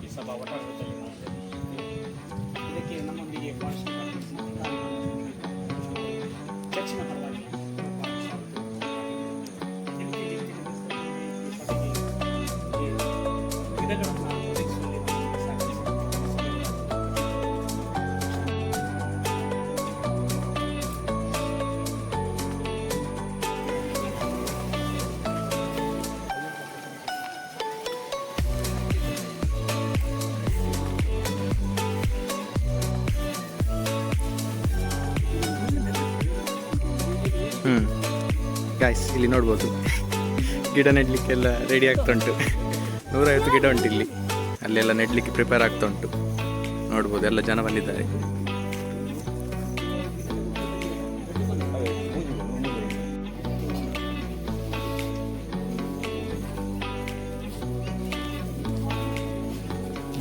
ಈ ಸಭಾ ಒಟ್ಟಾಡಳಿತದಲ್ಲಿ ಇದಕ್ಕೆ ನಮ್ಮೊಂದಿಗೆ ಚರ್ಚಿನ ಪರವಾಗಿ ಗಾಯ್ಸ್ ಇಲ್ಲಿ ನೋಡ್ಬೋದು ಗಿಡ ನೆಡಲಿಕ್ಕೆಲ್ಲ ರೆಡಿ ಆಗ್ತಾ ಉಂಟು. 150 ಗಿಡ ಉಂಟು ಇಲ್ಲಿ, ಅಲ್ಲೆಲ್ಲ ನೆಡಲಿಕ್ಕೆ ಪ್ರಿಪೇರ್ ಆಗ್ತಾ ಉಂಟು. ನೋಡ್ಬೋದು ಎಲ್ಲ ಜನ ಬಂದಿದ್ದಾರೆ.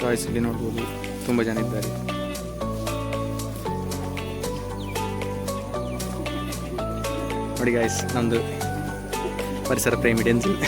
ಗಾಯ್ಸ್ ಇಲ್ಲಿ ನೋಡ್ಬೋದು ತುಂಬ ಜನ ಇದ್ದಾರೆ. ನೋಡಿ ಗಾಯ್ಸ್, ನಮ್ಮದು ಪರಿಸರ ಪ್ರೇಮಿ ಡೆನ್ಸಿಲ್.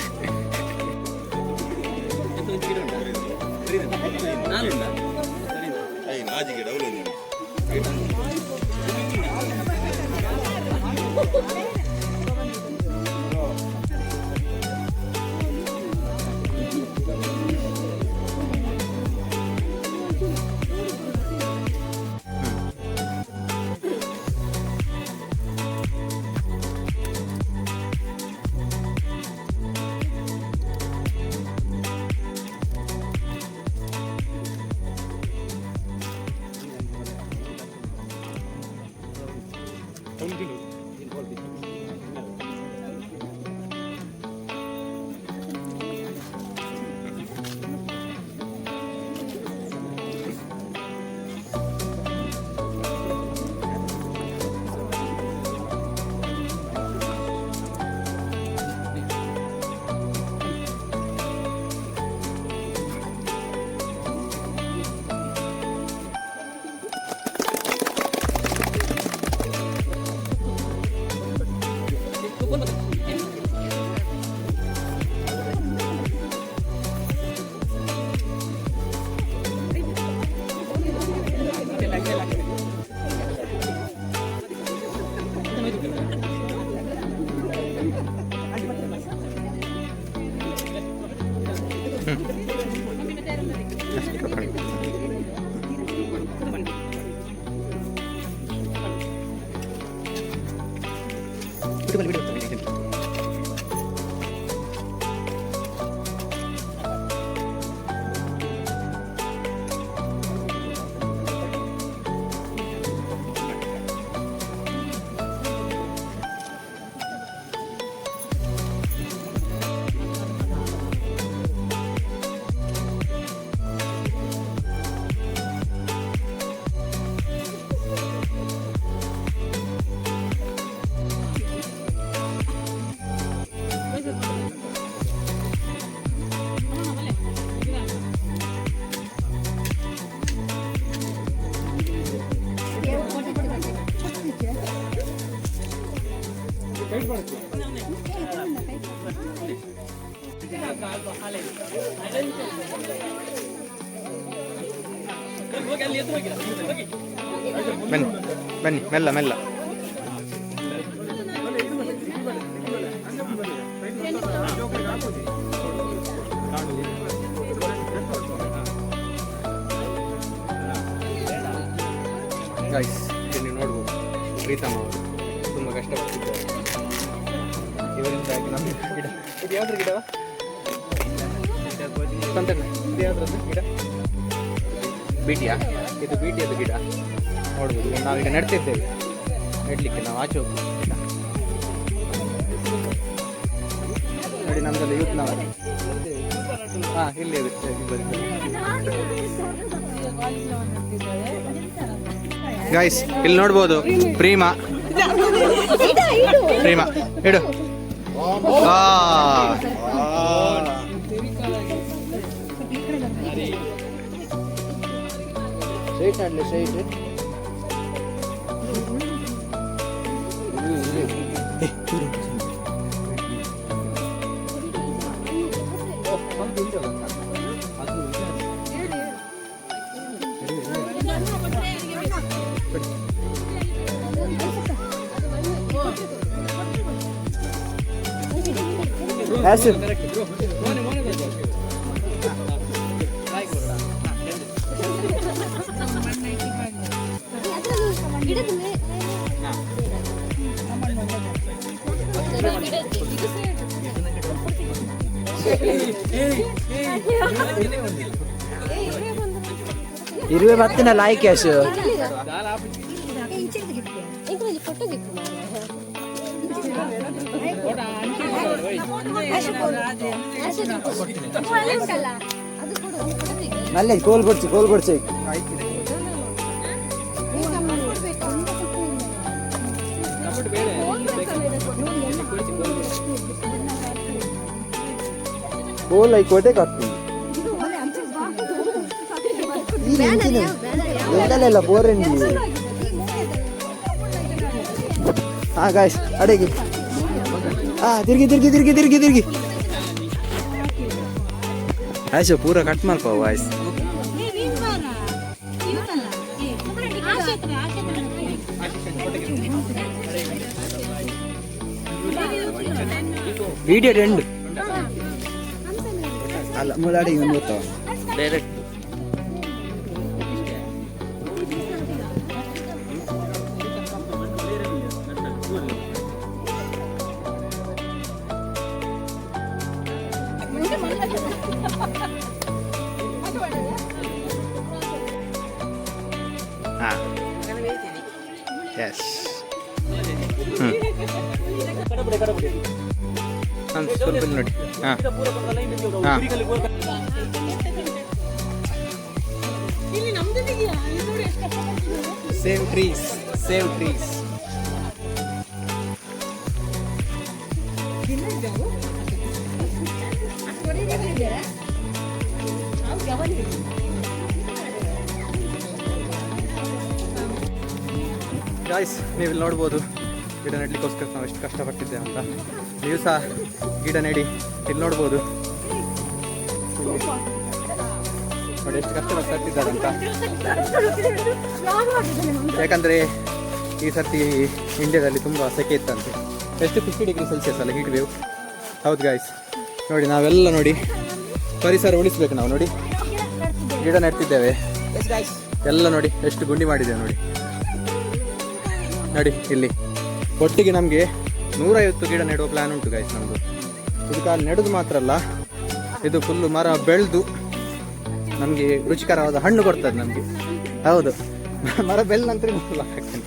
ಬನ್ನಿ ಬನ್ನಿ, ಮೆಲ್ಲ ಮೆಲ್ಲ. ಗೈಸ್ ಇಲ್ಲಿ ನೋಡ್ಬೋದು ಪ್ರೀತಮ್ ಅವರು ತುಂಬ ಕಷ್ಟಪಟ್ಟಿದ್ದಾರೆ. ಇವರಿಂದಾಗಿ ನಮ್ಮ ಗಿಡ ಇದು ಯಾವ್ದ್ರ ಗಿಡವ ಇದು ಯಾವ್ದ್ರದ್ದು ಗಿಡ? ಬೀಟಿಯಾ? ಇದು ಬೀಟಿಯದ್ದು ಗಿಡ ನೋಡ್ಬೋದು. ನಾವೀಗ ನೆಡ್ತಿದ್ದೇವೆ, ನೆಡಲಿಕ್ಕೆ ನಾವು ಆಚೆ ಹೋಗ್ತೀವಿ. ನೋಡಿ ನಮ್ಮದೆಲ್ಲ ಯೂತ್ನವರು. ಹಾಂ, ಇಲ್ಲಿ ಗೈಸ್ ಇಲ್ಲಿ ನೋಡ್ಬೋದು ಪ್ರೀಮಾ ಪ್ರೀಮಾ ಇಡು. ಸ್ಟ್ರೈಟ್ ಆಡಲಿ, ಸ್ಟ್ರೈಟ್. ಅದು ಆಶು ಇರುವೆ ಮತ್ತೆ ಲಾಯ್ಕ್ ಆಶು ನಲ್ಲೇ ಕೋಲ್ ಕೊಡ್ಸಿ ಕೋಲ್ ಐ ಕೋಟೆ ಕಟ್ಟಿ ಎಲ್ಲೆಲ್ಲ ಬೋರಂಡಿ ಹಾ ಗಾಯ್ಸ್ ಅಡಿಗೆ ತಿರ್ಗಿ ಆಯ್ಸು ಪೂರ ಕಟ್ ಮಲ್ಪ ವಾಯ್ಸ್ ವಿಡಿಯೋ ಎಂಡ್ ಅಲ್ಲ ಮುಳಾಡಿ ಒಂದು ಗೊತ್ತಾವ ಡೈರೆಕ್ಟ್ ಎಸ್ ಸ್ವಲ್ಪ ನೋಡಿ ಸೇವ್ ಟ್ರೀಸ್ ಗಾಯ್ಸ್ ನೀವು ಇಲ್ಲಿ ನೋಡ್ಬೋದು ಗಿಡ ನೆಡ್ಲಿಕ್ಕೋಸ್ಕರ ನಾವು ಎಷ್ಟು ಕಷ್ಟಪಟ್ಟಿದ್ದೇವೆ ಅಂತ. ನೀವು ಸಹ ಗಿಡ ನೆಡಿ. ಇಲ್ಲಿ ನೋಡ್ಬೋದು ನೋಡಿ ಎಷ್ಟು ಕಷ್ಟಪಟ್ಟಿದ್ದಾರೆ ಅಂತ. ಯಾಕಂದರೆ ಈ ಸರ್ತಿ ಇಂಡಿಯಾದಲ್ಲಿ ತುಂಬ ಸೆಕೆ ಇತ್ತಂತೆ. ಎಷ್ಟು 50 ಡಿಗ್ರಿ ಸೆಲ್ಸಿಯಸ್ ಅಲ್ಲ ಹೀಟ್ ವೇವ್. ಹೌದು ಗಾಯ್ಸ್ ನೋಡಿ, ನಾವೆಲ್ಲ ನೋಡಿ ಪರಿಸರ ಉಳಿಸ್ಬೇಕು ನಾವು. ನೋಡಿ ಗಿಡ ನೆಡ್ತಿದ್ದೇವೆ ಎಲ್ಲ. ನೋಡಿ ಎಷ್ಟು ಗುಂಡಿ ಮಾಡಿದ್ದೇವೆ ನೋಡಿ. ನೋಡಿ ಇಲ್ಲಿ ಒಟ್ಟಿಗೆ ನಮಗೆ 150 ಗಿಡ ನೆಡುವ ಪ್ಲ್ಯಾನ್ ಉಂಟು ಗೈಸ್ ನಮ್ಮದು. ಇದು ಕಾಲು ನೆಡೋದು ಮಾತ್ರ ಅಲ್ಲ, ಇದು ಫುಲ್ಲು ಮರ ಬೆಳೆದು ನಮಗೆ ರುಚಿಕರವಾದ ಹಣ್ಣು ಕೊಡ್ತದೆ ನಮಗೆ. ಹೌದು, ಮರ ಬೆಲ್ಲ ನಂತರ ಬ್ಲಾಗ್ ಹಾಕ್ತೇನೆ,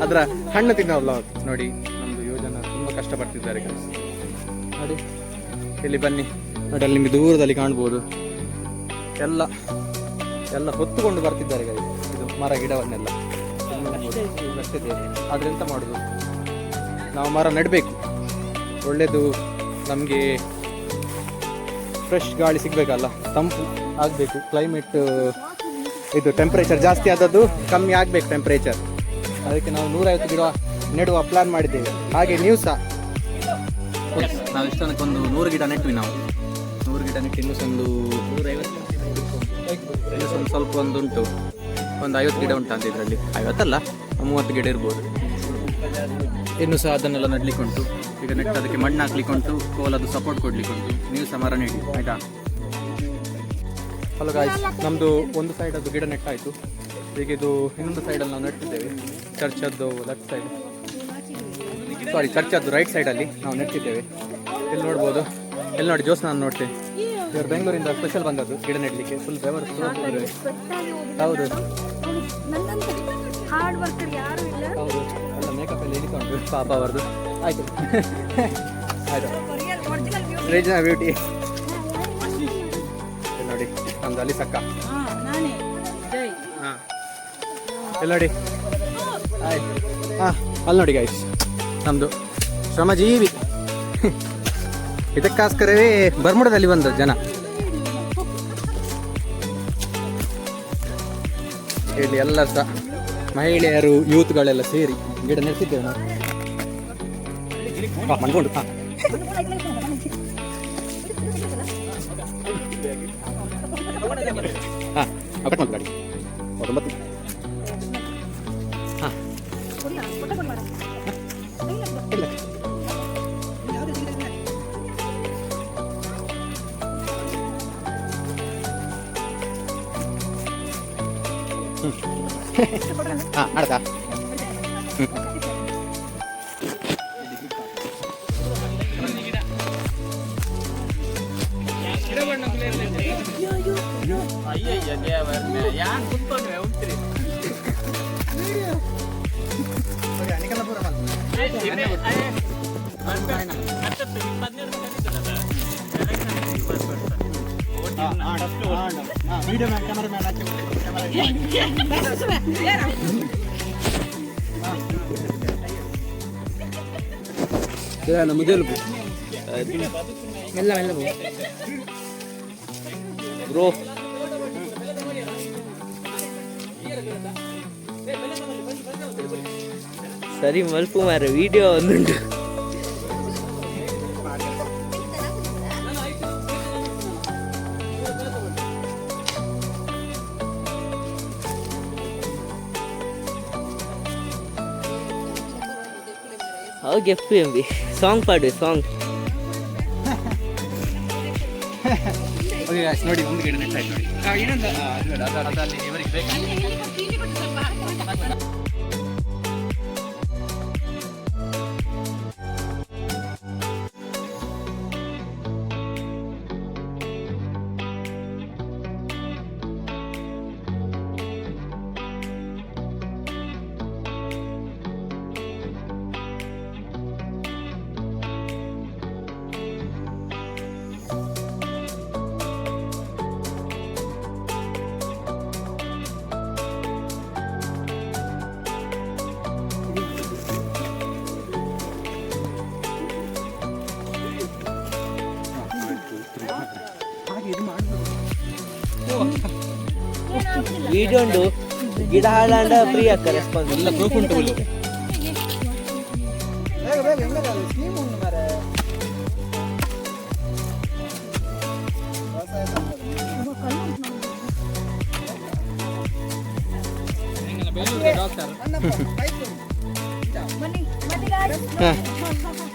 ಅದರ ಹಣ್ಣು ತಿನ್ನೋ ಬ್ಲಾಗ್. ನೋಡಿ ನಮ್ಮದು ಯೋಜನೆ ತುಂಬ ಕಷ್ಟಪಡ್ತಿದ್ದಾರೆ ಗೈಸ್. ನೋಡಿ ಇಲ್ಲಿ ಬನ್ನಿ, ನೋಡಿ ಅಲ್ಲಿ ನಿಮಗೆ ದೂರದಲ್ಲಿ ಕಾಣ್ಬೋದು ಎಲ್ಲ ಹೊತ್ತುಕೊಂಡು ಬರ್ತಿದ್ದಾರೆ ಗೈಸ್ ಇದು ಮರ ಗಿಡವನ್ನೆಲ್ಲ. ಆದ್ರೆ ಎಂತ ಮಾಡೋದು, ನಾವು ಮರ ನೆಡಬೇಕು. ಒಳ್ಳೆಯದು, ನಮಗೆ ಫ್ರೆಶ್ ಗಾಳಿ ಸಿಗಬೇಕಲ್ಲ, ತಂಪು ಆಗಬೇಕು. ಕ್ಲೈಮೇಟ್ ಇದು ಟೆಂಪ್ರೇಚರ್ ಜಾಸ್ತಿ ಆದದ್ದು ಕಮ್ಮಿ ಆಗಬೇಕು ಟೆಂಪ್ರೇಚರ್. ಅದಕ್ಕೆ ನಾವು 150 ಗಿಡ ನೆಡುವ ಪ್ಲಾನ್ ಮಾಡಿದ್ದೇವೆ. ಹಾಗೆ ನೀವು ಸಹ ನಾವು ಇಷ್ಟೊಂದಕ್ಕೊಂದು 100 ಗಿಡ ನೆಟ್ವಿ ನಾವು. 100 ಗಿಡ ನೆಟ್ಟು ಇನ್ನೊಂದು 150 ಸ್ವಲ್ಪ ಉಂಟು, ಒಂದು 50 ಗಿಡ ಉಂಟು ಅಂತ. ಇದರಲ್ಲಿ 50 ಅಲ್ಲ 30 ಗಿಡ ಇರ್ಬೋದು. ಇನ್ನು ಸಹ ಅದನ್ನೆಲ್ಲ ನಡ್ಲಿಕ್ಕುಂಟು. ಈಗ ನೆಟ್ಟು ಅದಕ್ಕೆ ಮಣ್ಣು ಹಾಕ್ಲಿಕ್ಕುಂಟು, ಕೋಲದು ಸಪೋರ್ಟ್ ಕೊಡ್ಲಿಕ್ಕುಂಟು. ನೀವು ಸಹ ಮರ ನೆಡಿ ಆಯ್ತಾ. ಹಲೋ ಗಾಯ್ಸ್, ನಮ್ಮದು ಒಂದು ಸೈಡ್ ಅದು ಗಿಡ ನೆಟ್ಟಾಯಿತು. ಈಗ ಇದು ಇನ್ನೊಂದು ಸೈಡಲ್ಲಿ ನಾವು ನೆಟ್ಟಿದ್ದೇವೆ. ಚರ್ಚದ್ದು ಲೆಫ್ಟ್ ಸೈಡ್, ಸಾರಿ ಚರ್ಚದ್ದು ರೈಟ್ ಸೈಡಲ್ಲಿ ನಾವು ನೆಟ್ಟಿದ್ದೇವೆ. ಇಲ್ಲಿ ನೋಡ್ಬೋದು. ಇಲ್ಲಿ ನೋಡಿ ಜೋಸ್, ನಾನು ನೋಡ್ತೇನೆ ಇವರು ಬೆಂಗಳೂರಿಂದ ಸ್ಪೆಷಲ್ ಬಂದದ್ದು ಗಿಡ ನೆಡಲಿಕ್ಕೆ. ಫುಲ್ ಬೆವರು. ಹೌದು ಹೌದು, ಎಲ್ಲ ಮೇಕಪ್ ಎಲ್ಲ ಹಿಡಿಕೊಂಡು ಪಾಪ ಅವರದು. ಆಯಿತು ಆಯಿತು, ರಿಜಿನಲ್ ಬ್ಯೂಟಿ. ನೋಡಿ ನಮ್ದು ಅಲ್ಲಿ ಸಕ್ಕ. ಹಾಂ ಇಲ್ಲಿ ನೋಡಿ. ಆಯ್ತು, ಹಾಂ ಅಲ್ಲಿ ನೋಡಿ ಗೈಸ್ ನಮ್ಮದು ಶ್ರಮಜೀವಿ. ಇದಕ್ಕೋಸ್ಕರವೇ ಬರ್ಮುಡದಲ್ಲಿ ಬಂದ ಜನ. ಇಲ್ಲಿ ಎಲ್ಲರೂ ಸಹ ಮಹಿಳೆಯರು, ಯೂತ್ಗಳೆಲ್ಲ ಸೇರಿ ಗಿಡ ನೆಡ್ತಿದ್ದೇವೆ ನಾವು. ಮನ್ಕೊಂಡು ಹಾಂ ಹಾಂ ಕಟ್ ಮಾಡಿ ಗಾಡಿ 9. ಹಾಂ ಹಾಂ ಆಡ್ತಾ ಅಯ್ಯಯ್ಯ ದೇವರೇ ಯಾನ್ ಕುಂತ್ಕೊಂಡ್ರೆ ಉಂಟ್ರಿ ಮೆಲ್ಲ ಮೆಲ್ಲ ಬ್ರೋ ಸರಿ ಮಲ್ಪು ಮಾರ ವಿಡಿಯೋ ಒಂದುಂಟು ಹಾಗೆ FMB ಸಾಂಗ್ ಪಾಡು ಸಾಂಗ್ ಓಕೆ ಗಾಯ್ಸ್ ನೋಡಿ ಒಂದು ಗಿಡ ನೆಟ್ಟಾಯ್ತು ನೋಡಿ ಏನಂತ ಅದಲ್ಲಿ ಇವರಿಗೆ ಬೇಕು ವಿಡಿಯೋ ಉಂಟು ಗಿಡ ಹಾಳಾಂಡ ಫ್ರೀ ಅಕ್ಕ ರೆಸ್ಪಾನ್ಸ್ ಎಲ್ಲ ಪ್ರೂಫ್ ಉಂಟು ಹುಲ್ಲು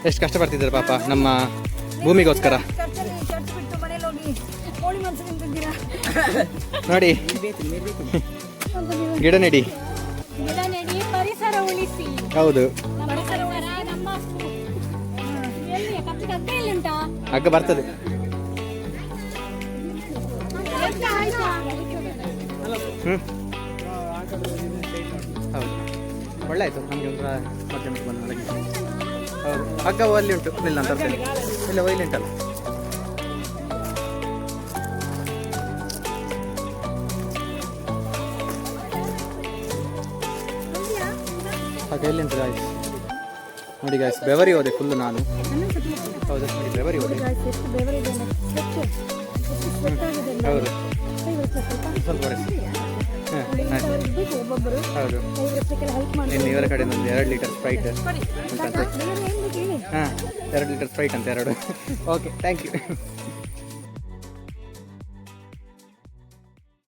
ಎಷ್ಟು ಕಷ್ಟಪಡ್ತಿದ್ದಾರೆ ಪಾಪ ನಮ್ಮ ಭೂಮಿಗೋಸ್ಕರ ನೋಡಿ ಗಿಡ ನೆಡಿ ಪರಿಸರ ಉಳಿಸಿ ಹೌದು ಹಗ್ಗ ಬರ್ತದೆ ಹೌದು ಒಳ್ಳೆ ಆಯ್ತು ನಮಗೆ ಒಂದು ಮಧ್ಯಾಹ್ನಕ್ಕೆ ಬಂದ ಮನೆಗೆ ಹೌದು ಹಗ್ಗ ಅಲ್ಲಿ ಉಂಟು ಇಲ್ಲ ಅಂತ ಬರ್ತೇನೆ ಇಲ್ಲ ಒಯ್ಲಿ ಉಂಟಲ್ಲ ಹಾಗೆ ಎಲ್ಲಿ ಉಂಟು ಗಾಯ್ಸ್ ನೋಡಿ ಗಾಯ್ಸ್ ಬೆವರಿ ಹೋದೆ ಫುಲ್ಲು ನಾನು ಹೌದು ನೋಡಿ ಬೆವರಿ ಹೋದೆ ಹೌದು ಸ್ವಲ್ಪ ಬರೆಸಿ ಹೌದು ಇನ್ನು ಇವರ ಕಡೆ ಒಂದು 2 ಲೀಟರ್ ಸ್ಪ್ರೈಟ್ ಅಂತಂತೆ ಹಾಂ 2 ಲೀಟರ್ ಸ್ಪ್ರೈಟ್ ಅಂತ 2 ಓಕೆ ಥ್ಯಾಂಕ್ ಯು